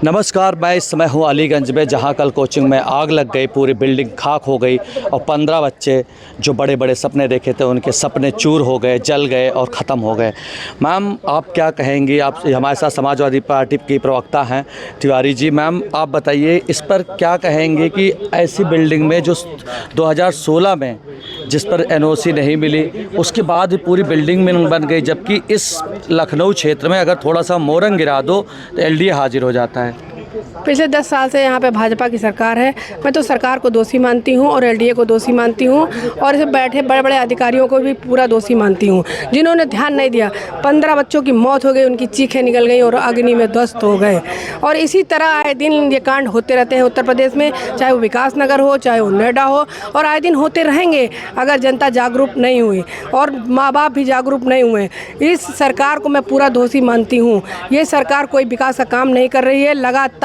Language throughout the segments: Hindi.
नमस्कार, मैं इस समय हूँ अलीगंज में, जहाँ कल कोचिंग में आग लग गई, पूरी बिल्डिंग खाक हो गई और 15 बच्चे जो बड़े बड़े सपने देखे थे उनके सपने चूर हो गए, जल गए और ख़त्म हो गए। मैम, आप क्या कहेंगी? आप हमारे साथ समाजवादी पार्टी की प्रवक्ता हैं तिवारी जी। मैम, आप बताइए इस पर क्या कहेंगे कि ऐसी बिल्डिंग में जो 2016 में जिस पर एनओसी नहीं मिली, उसके बाद भी पूरी बिल्डिंग में बन गई, जबकि इस लखनऊ क्षेत्र में अगर थोड़ा सा मोरंग गिरा दो तो एलडीए हाजिर हो जाता है। पिछले 10 साल से यहाँ पे भाजपा की सरकार है। मैं तो सरकार को दोषी मानती हूँ और एलडीए को दोषी मानती हूँ और इसे बैठे बड़े बड़े अधिकारियों को भी पूरा दोषी मानती हूँ, जिन्होंने ध्यान नहीं दिया। 15 बच्चों की मौत हो गई, उनकी चीखें निकल गई और अग्नि में ध्वस्त हो गए। और इसी तरह आए दिन ये कांड होते रहते हैं उत्तर प्रदेश में, चाहे वो विकास नगर हो, चाहे वो नोएडा हो, और आए दिन होते रहेंगे अगर जनता जागरूक नहीं हुई और माँ बाप भी जागरूक नहीं हुए। इस सरकार को मैं पूरा दोषी मानती हूँ। ये सरकार कोई विकास का काम नहीं कर रही है। लगातार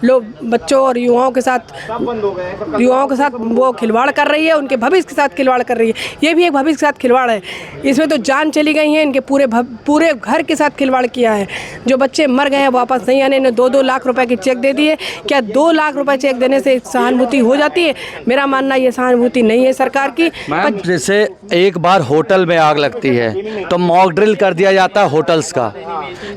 लोग बच्चों और युवाओं के साथ वो खिलवाड़ कर रही है, उनके भविष्य के साथ खिलवाड़ कर रही है। ये भी एक भविष्य के साथ खिलवाड़ है। इसमें तो जान चली गई है, इनके पूरे घर के साथ खिलवाड़ किया है। जो बच्चे मर गए हैं वापस नहीं आने, इन्हें 2-2 लाख रुपए की चेक दे दिए। क्या 2 लाख रुपए चेक देने से सहानुभूति हो जाती है? मेरा मानना ये सहानुभूति नहीं है सरकार की। जैसे एक बार होटल में आग लगती है तो मॉक ड्रिल कर दिया जाता है होटल्स का,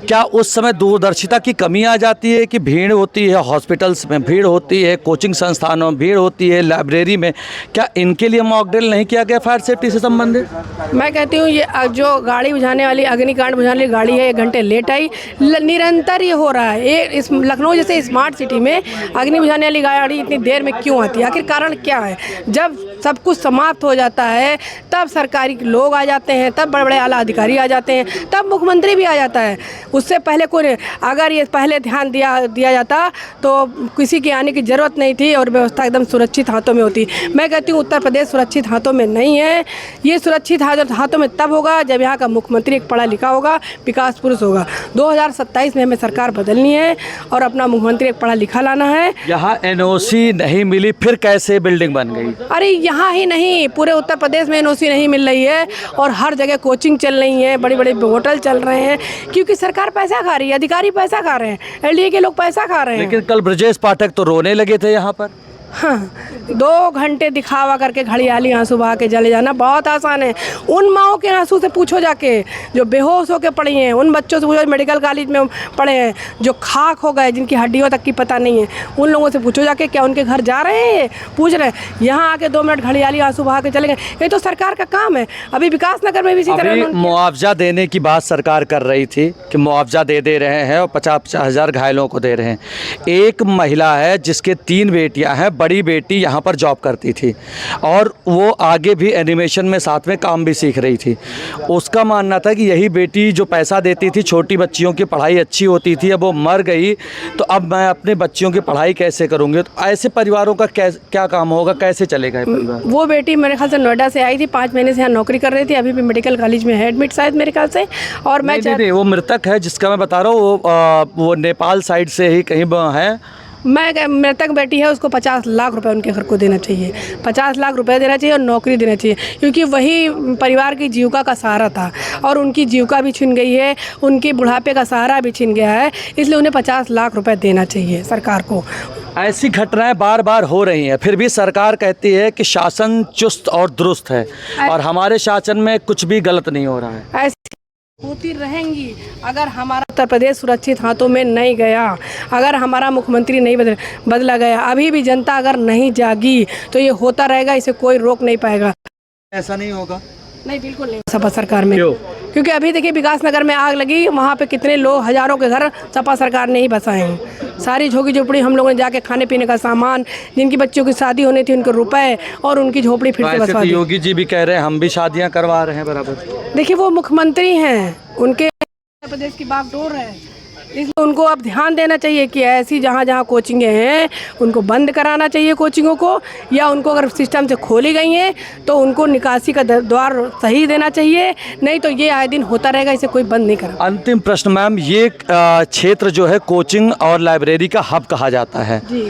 क्या उस समय दूरदर्शिता की कमी आ जाती है कि भीड़ होती है, हॉस्पिटल्स में भीड़ होती है, कोचिंग संस्थानों में भीड़ होती है, लाइब्रेरी में, क्या इनके लिए मॉक ड्रिल नहीं किया गया फायर सेफ्टी से संबंधित? मैं कहती हूँ ये जो गाड़ी बुझाने वाली, अग्निकांड बुझाने वाली गाड़ी है, 1 घंटे लेट आई। निरंतर ये हो रहा है। ये इस लखनऊ जैसे स्मार्ट सिटी में अग्नि बुझाने वाली गाड़ी इतनी देर में क्यों आती है? आखिर कारण क्या है? जब सब कुछ समाप्त हो जाता है तब सरकारी लोग आ जाते हैं, तब बड़े बड़े आला अधिकारी आ जाते हैं, तब मुख्यमंत्री भी आ जाता है। उससे पहले कोई, अगर ये पहले ध्यान दिया जाता तो किसी के आने की ज़रूरत नहीं थी और व्यवस्था एकदम सुरक्षित हाथों में होती। मैं कहती हूँ उत्तर प्रदेश सुरक्षित हाथों में नहीं है। ये सुरक्षित हाथों में तब होगा जब यहाँ का मुख्यमंत्री एक पढ़ा लिखा होगा, विकास पुरुष होगा। 2027 में हमें सरकार बदलनी है और अपना मुख्यमंत्री एक पढ़ा लिखा लाना है। यहाँ एनओसी नहीं मिली, फिर कैसे बिल्डिंग बन गई? अरे यहाँ ही नहीं, पूरे उत्तर प्रदेश में एनओसी नहीं मिल रही है और हर जगह कोचिंग चल रही है, बड़े बड़े होटल चल रहे हैं, क्योंकि सरकार पैसा खा रही है, अधिकारी पैसा खा रहे हैं, एलडीए के लोग पैसा खा रहे हैं। लेकिन कल ब्रजेश पाठक तो रोने लगे थे यहाँ पर। हाँ, 2 घंटे दिखावा करके घड़ियाली आंसू बहा के चले जाना बहुत आसान है। उन माओं के आंसू से पूछो जाके, जो बेहोश होकर पड़ी हैं, उन बच्चों से पूछो मेडिकल कॉलेज में पढ़े हैं, जो खाक हो गए, जिनकी हड्डियों तक की पता नहीं है, उन लोगों से पूछो जाके क्या उनके घर जा रहे हैं? पूछ रहे हैं। यहाँ आके 2 मिनट घड़ियाली आंसू बहा के चले गए। ये तो सरकार का काम है। अभी विकास नगर में भी इसी तरह मुआवजा देने की बात सरकार कर रही थी कि मुआवजा दे रहे हैं और 50-50 हज़ार घायलों को दे रहे हैं। एक महिला है जिसके 3 बेटियां हैं, बड़ी बेटी यहाँ पर जॉब करती थी और वो आगे भी एनिमेशन में साथ में काम भी सीख रही थी। उसका मानना था कि यही बेटी जो पैसा देती थी, छोटी बच्चियों की पढ़ाई अच्छी होती थी, अब वो मर गई तो अब मैं अपने बच्चियों की पढ़ाई कैसे करूँगी? तो ऐसे परिवारों का क्या काम होगा, कैसे चलेगा ये परिवार? वो बेटी मेरे ख्याल से नोएडा से आई थी, 5 महीने से यहाँ नौकरी कर रही थी, अभी भी मेडिकल कॉलेज में है एडमिट शायद मेरे ख्याल से। और मैं नहीं, वो मृतक है जिसका मैं बता रहा हूँ, वो नेपाल साइड से ही कहीं है। मैं मृतक बेटी है, उसको 50 लाख रुपए उनके घर को देना चाहिए। 50 लाख रुपए देना चाहिए और नौकरी देना चाहिए, क्योंकि वही परिवार की जीविका का सहारा था और उनकी जीविका भी छिन गई है, उनके बुढ़ापे का सहारा भी छिन गया है, इसलिए उन्हें 50 लाख रुपए देना चाहिए सरकार को। ऐसी घटनाएं बार बार हो रही हैं, फिर भी सरकार कहती है कि शासन चुस्त और दुरुस्त है और हमारे शासन में कुछ भी गलत नहीं हो रहा है। होती रहेंगी अगर हमारा उत्तर प्रदेश सुरक्षित हाथों में नहीं गया, अगर हमारा मुख्यमंत्री नहीं बदला गया। अभी भी जनता अगर नहीं जागी तो ये होता रहेगा, इसे कोई रोक नहीं पाएगा। ऐसा नहीं होगा? नहीं, बिल्कुल नहीं सपा सरकार में। क्योंकि अभी देखिए विकास नगर में आग लगी, वहाँ पे कितने लोग, हजारों के घर सपा सरकार ने ही बसाए हैं। सारी झोगी झोपड़ी हम लोगों ने जाके खाने पीने का सामान, जिनकी बच्चों की शादी होनी थी उनके रुपए, और उनकी झोपड़ी फिर से बसवा दी। योगी जी भी कह रहे हैं हम भी शादियां करवा रहे हैं बराबर। देखिए वो मुख्यमंत्री हैं, उनके प्रदेश की बागडोर है, इसलिए उनको अब ध्यान देना चाहिए कि ऐसी जहाँ जहाँ कोचिंगें हैं उनको बंद कराना चाहिए कोचिंगों को, या उनको अगर सिस्टम से खोली गई हैं तो उनको निकासी का द्वार सही देना चाहिए, नहीं तो ये आए दिन होता रहेगा, इसे कोई बंद नहीं करा। अंतिम प्रश्न मैम, ये क्षेत्र जो है कोचिंग और लाइब्रेरी का हब कहा जाता है जी।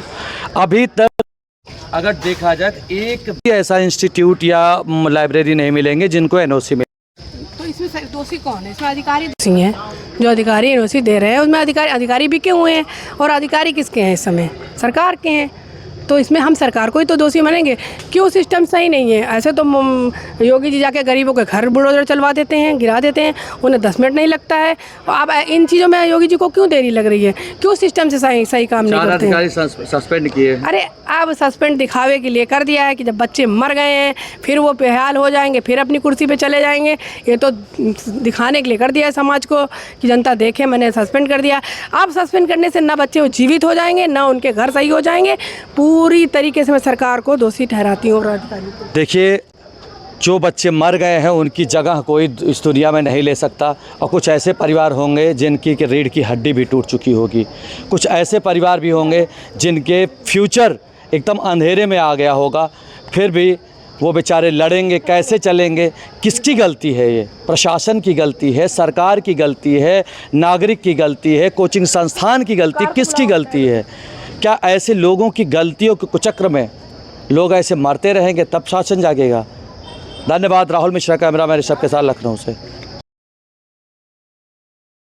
अभी तक अगर देखा जाए एक भी ऐसा इंस्टीट्यूट या लाइब्रेरी नहीं मिलेंगे जिनको एनओसी मिले। तो इसमें दोषी कौन है इसमें? अधिकारी दोषी हैं, जो अधिकारी एनओसी दे रहे हैं उसमें अधिकारी भी क्यों हुए हैं, और अधिकारी किसके हैं इस समय? सरकार के हैं। तो इसमें हम सरकार को ही तो दोषी मानेंगे। क्यों सिस्टम सही नहीं है? ऐसे तो योगी जी जाके गरीबों के घर बुलडोजर चलवा देते हैं, गिरा देते हैं, उन्हें 10 मिनट नहीं लगता है। अब इन चीज़ों में योगी जी को क्यों देरी लग रही है? क्यों सिस्टम से सही काम नहीं करते हैं? सस्पेंड किए। अरे अब सस्पेंड दिखावे के लिए कर दिया है कि जब बच्चे मर गए हैं फिर वो बेहाल हो जाएंगे, फिर अपनी कुर्सी पे चले जाएंगे। ये तो दिखाने के लिए कर दिया है समाज को कि जनता देखे, मैंने सस्पेंड कर दिया। अब सस्पेंड करने से ना बच्चे जीवित हो जाएंगे, ना उनके घर सही हो जाएंगे। पूरी तरीके से मैं सरकार को दोषी ठहराती हूँ और अधिकारी को। देखिए, जो बच्चे मर गए हैं उनकी जगह कोई इस दुनिया में नहीं ले सकता, और कुछ ऐसे परिवार होंगे जिनकी कि रीढ़ की हड्डी भी टूट चुकी होगी। कुछ ऐसे परिवार भी होंगे जिनके फ्यूचर एकदम अंधेरे में आ गया होगा, फिर भी वो बेचारे लड़ेंगे, कैसे चलेंगे? किसकी गलती है ये? प्रशासन की गलती है, सरकार की गलती है, नागरिक की गलती है, कोचिंग संस्थान की गलती, किसकी गलती है? क्या ऐसे लोगों की गलतियों के कुचक्र में लोग ऐसे मरते रहेंगे तब शासन जागेगा? धन्यवाद। राहुल मिश्रा, कैमरा मैन ऋषभ के साथ, लखनऊ से।